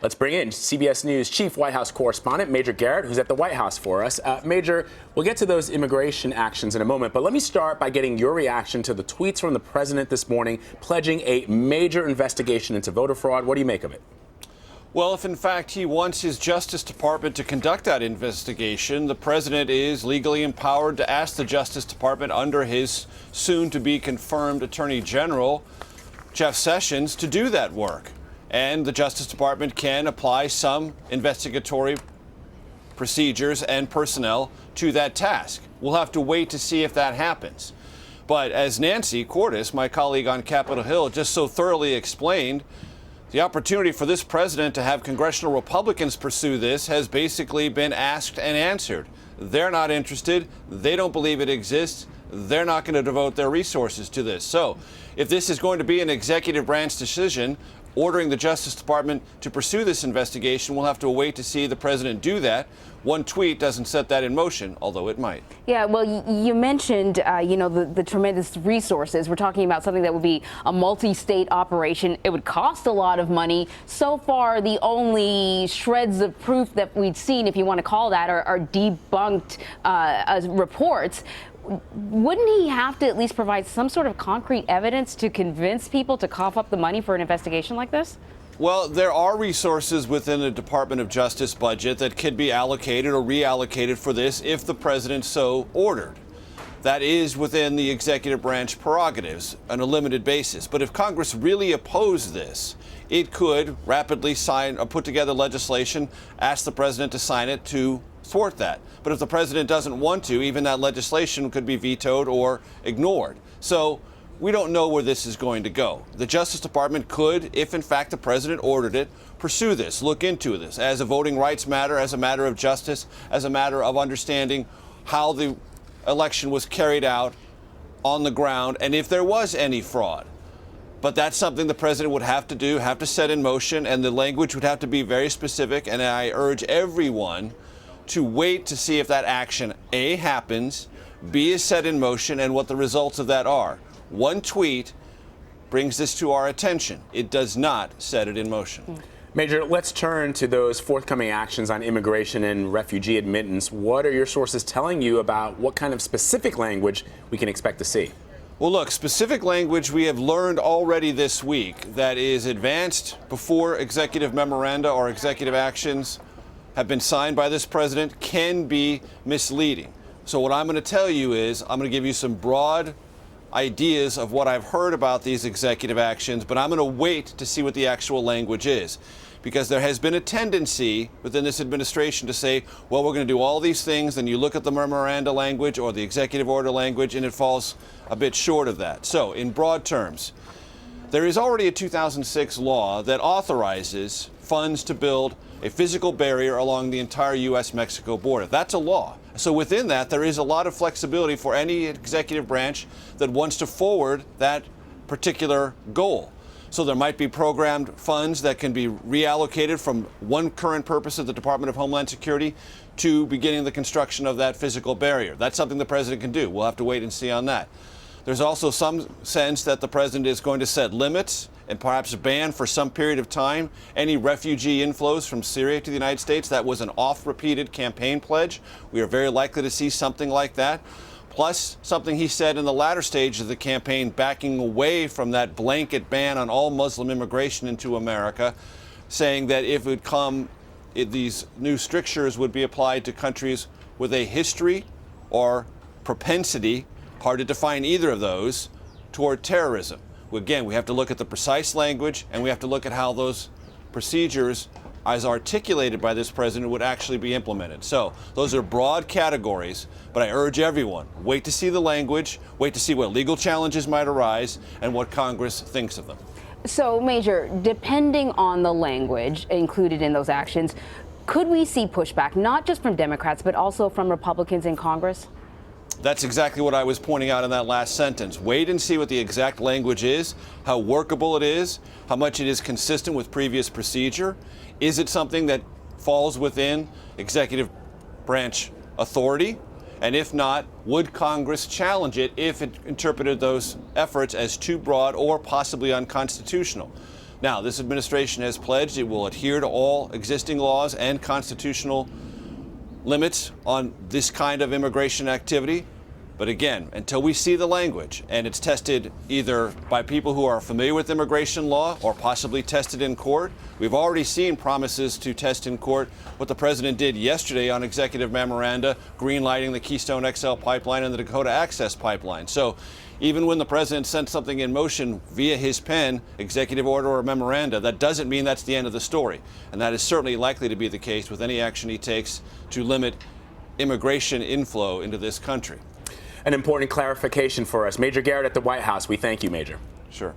Let's bring in CBS News Chief White House Correspondent Major Garrett, who's at the White House for us. Major, we'll get to those immigration actions in a moment, but let me start by getting your reaction to the tweets from the president this morning pledging a major investigation into voter fraud. What do you make of it? Well, if in fact he wants his Justice Department to conduct that investigation, the president is legally empowered to ask the Justice Department under his soon-to-be confirmed Attorney General, Jeff Sessions, to do that work. And the Justice Department can apply some investigatory procedures and personnel to that task. We'll have to wait to see if that happens. But as Nancy Cordes, my colleague on Capitol Hill, just so thoroughly explained, the opportunity for this president to have congressional Republicans pursue this has basically been asked and answered. They're not interested. They don't believe it exists. They're not going to devote their resources to this. So if this is going to be an executive branch decision ordering the Justice Department to pursue this investigation, we'll have to wait to see the president do that. One tweet doesn't set that in motion, although it might. Yeah, well, you mentioned, the tremendous resources. We're talking about something that would be a multi-state operation. It would cost a lot of money. So far, the only shreds of proof that we've seen, if you want to call that, are debunked reports. Wouldn't he have to at least provide some sort of concrete evidence to convince people to cough up the money for an investigation like this? Well, there are resources within the Department of Justice budget that could be allocated or reallocated for this if the president so ordered. That is within the executive branch prerogatives on a limited basis. But if Congress really opposed this, it could rapidly sign or put together legislation, ask the president to sign it to thwart that. But if the president doesn't want to, even that legislation could be vetoed or ignored. So we don't know where this is going to go. The Justice Department could, if in fact the president ordered it, pursue this, look into this as a voting rights matter, as a matter of justice, as a matter of understanding how the election was carried out on the ground and if there was any fraud. But that's something the president would have to do, have to set in motion, and the language would have to be very specific. And I urge everyone to wait to see if that action, A, happens, B, is set in motion, and what the results of that are. One tweet brings this to our attention. It does not set it in motion. Major, let's turn to those forthcoming actions on immigration and refugee admittance. What are your sources telling you about what kind of specific language we can expect to see? Well, look, specific language we have learned already this week that is advanced before executive memoranda or executive actions have been signed by this president can be misleading. So what I'm going to tell you is I'm going to give you some broad ideas of what I've heard about these executive actions, but I'm going to wait to see what the actual language is. Because there has been a tendency within this administration to say, well, we're going to do all these things, and you look at the memoranda language or the executive order language, and it falls a bit short of that. So, in broad terms, there is already a 2006 law that authorizes funds to build a physical barrier along the entire U.S.-Mexico border. That's a law. So within that, there is a lot of flexibility for any executive branch that wants to forward that particular goal. So there might be programmed funds that can be reallocated from one current purpose of the Department of Homeland Security to beginning the construction of that physical barrier. That's something the president can do. We'll have to wait and see on that. There's also some sense that the president is going to set limits and perhaps ban for some period of time any refugee inflows from Syria to the United States. That was an oft-repeated campaign pledge. We are very likely to see something like that. Plus, something he said in the latter stage of the campaign, backing away from that blanket ban on all Muslim immigration into America, saying that if it would come, these new strictures would be applied to countries with a history or propensity, hard to define either of those, toward terrorism. Again, we have to look at the precise language, and we have to look at how those procedures, as articulated by this president, would actually be implemented. So those are broad categories, but I urge everyone, wait to see the language, wait to see what legal challenges might arise, and what Congress thinks of them. So, Major, depending on the language included in those actions, could we see pushback, not just from Democrats, but also from Republicans in Congress? That's exactly what I was pointing out in that last sentence. Wait and see what the exact language is, how workable it is, how much it is consistent with previous procedure. Is it something that falls within executive branch authority? And if not, would Congress challenge it if it interpreted those efforts as too broad or possibly unconstitutional? Now, this administration has pledged it will adhere to all existing laws and constitutional limits on this kind of immigration activity. But again, until we see the language and it's tested either by people who are familiar with immigration law or possibly tested in court, we've already seen promises to test in court what the president did yesterday on executive memoranda, greenlighting the Keystone XL pipeline and the Dakota Access pipeline. So even when the president sent something in motion via his pen, executive order or memoranda, that doesn't mean that's the end of the story. And that is certainly likely to be the case with any action he takes to limit immigration inflow into this country. An important clarification for us. Major Garrett at the White House, we thank you, Major. Sure.